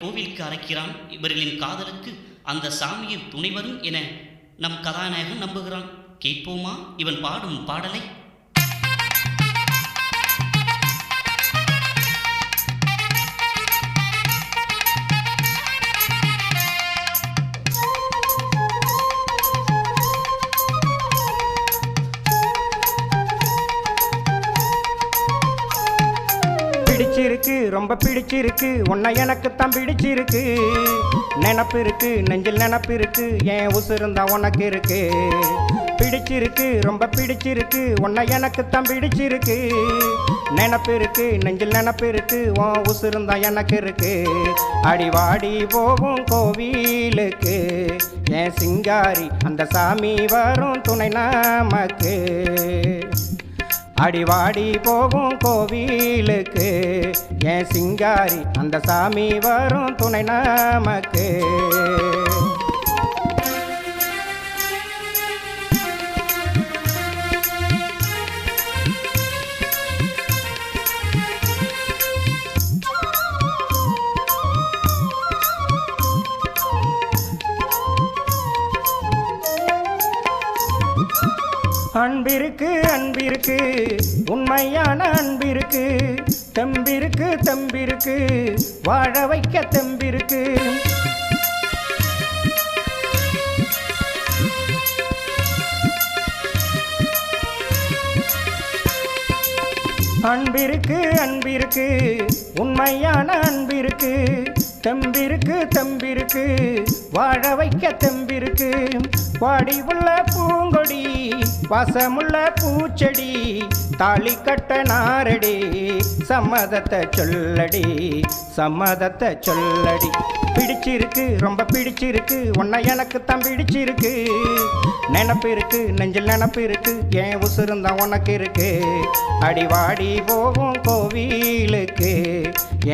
கோவிலுக்கு அழைக்கிறான். இவர்களின் காதலுக்கு அந்த சாமியின் துணை வரும் என நம் கதாநாயகன் நம்புகிறான். கேட்போமா இவன் பாடும் பாடலை? பிடிச்சிருக்கு, ரொம்ப பிடிச்சிருக்கு, உன்னை எனக்குத்தான் பிடிச்சிருக்கு. நினப்பு இருக்கு, நெஞ்சில் நினப்பு இருக்கு, என் உசுருந்தா உனக்கு இருக்கு. பிடிச்சிருக்கு, ரொம்ப பிடிச்சிருக்கு, உன்னை எனக்குத்தான் பிடிச்சிருக்கு. நினப்பு இருக்கு, நெஞ்சில் நினப்பு இருக்கு, உன் உசுருந்தா எனக்கு இருக்கு. அடிவாடி போகும் கோவிலுக்கு என் சிங்காரி அந்த சாமி வரும் துணை நமக்கு. அடிவாடி போகும் கோவிலுக்கு என் சிங்காரி அந்த சாமி வரும் துணை நமக்கு. அன்பிருக்கு அன்பிருக்கு, உண்மையான அன்பிருக்கு, தெம்பிருக்கு தெம்பிருக்கு, வாழ வைக்க தெம்பிருக்கு. அன்பிருக்கு அன்பிருக்கு, உண்மையான அன்பிருக்கு, தெம்பிருக்கு தெம்பிருக்கு, வாழ வைக்க தெம்பிருக்கு. வாடி உள்ள பூங்கொடி, வாசமுள்ள பூச்செடி, தாலி கட்ட நாரடி, சம்மதத்தை சொல்லடி, சம்மதத்தை சொல்லடி. பிடிச்சிருக்கு, ரொம்ப பிடிச்சிருக்கு, உன்னை எனக்குத்தான் பிடிச்சிருக்கு. நினப்பு இருக்கு, நெஞ்சில் நினப்பு இருக்கு, என் உசுருந்தா உனக்கு இருக்கு. அடிவாடி போகும் கோவிலுக்கு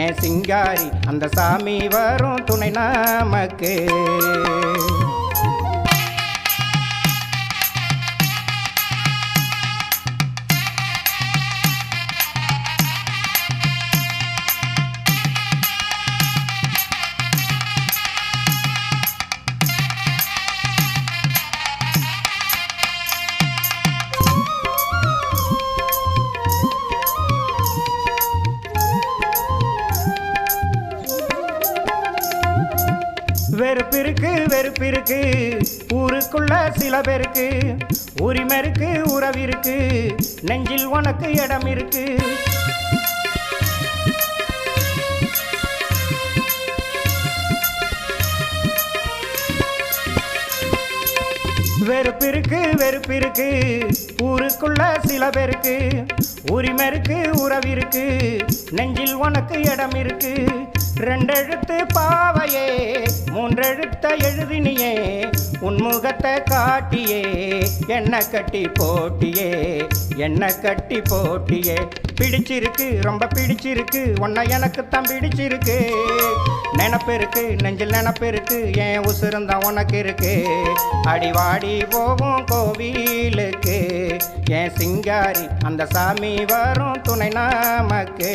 என் சிங்காரி அந்த சாமி வரும் துணை நமக்கு. வெறுப்பு இருக்கு வெறுப்பு இருக்கு, ஊருக்குள்ள சில பேருக்கு. உரிமை இருக்கு, உறவு இருக்கு, நெஞ்சில் உனக்கு இடம் இருக்கு. வெறுப்பு இருக்கு வெறுப்பு இருக்கு, ஊருக்குள்ள சில பேருக்கு. உரிமை இருக்கு, உறவு இருக்கு, நெஞ்சில் உனக்கு இடம் இருக்கு. ரெண்டெழுத்து பாவையே, மூன்றெழுத்த எழுதினியே, உன்முகத்தை காட்டியே, என்ன கட்டி போட்டியே, என்ன கட்டி போட்டியே. பிடிச்சிருக்கு, ரொம்ப பிடிச்சிருக்கு, உன்னை எனக்குத்தான் பிடிச்சிருக்கு. நினப்பு இருக்கு, நெஞ்சில் நினப்பு இருக்கு, என் உசுருந்தா உனக்கு இருக்கு. அடிவாடி போகும் கோவிலுக்கு என் சிங்காரி அந்த சாமி வரும் துணை நமக்கு.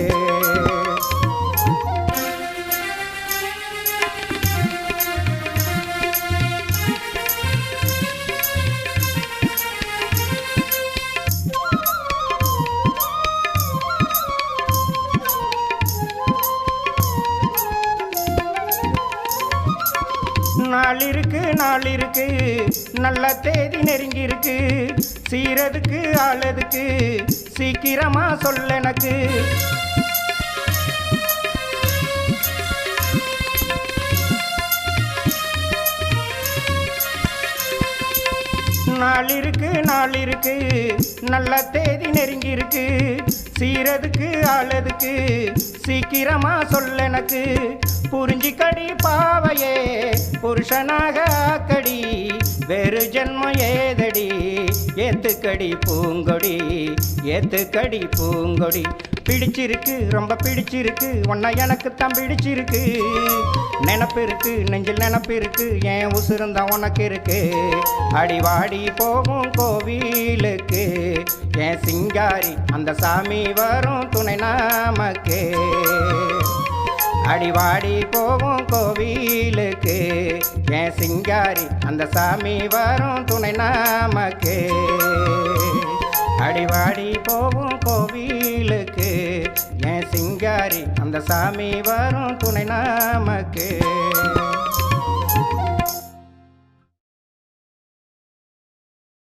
நாள் இருக்கு நாள் இருக்கு, நல்ல தேதி நெருங்கி இருக்கு. சீரதுக்கு ஆளதுக்கு சீக்கிரமா சொல்ல எனக்கு. நாள் இருக்கு நாள் இருக்கு, நல்ல தேதி நெருங்கி இருக்கு. சீரதுக்கு ஆளதுக்கு சீக்கிரமா சொல்ல எனக்கு. புரிஞ்சிக்கடி பாவையே, புருஷனாக ஆக்கடி, வேறு ஜென்மம் ஏதடி, ஏத்துக்கடி பூங்கொடி, ஏத்துக்கடி பூங்கொடி. பிடிச்சிருக்கு, ரொம்ப பிடிச்சிருக்கு, உன்னை எனக்குத்தான் பிடிச்சிருக்கு. நினப்பு இருக்கு, நெஞ்சில் நினப்பு இருக்கு, என் உசுருந்தா உனக்கு இருக்கு. அடிவாடி போகும் கோவிலுக்கு என் சிங்காரி அந்த சாமி வரும் துணை நமக்கு. அடிவாடி போவோம் கோவிலுக்கு என் சிங்காரி அந்த சாமி வரும் துணை நமக்கு அடிவாடி போவோம் கோவிலுக்கு என் சிங்காரி அந்த சாமி வரும் துணை நமக்கு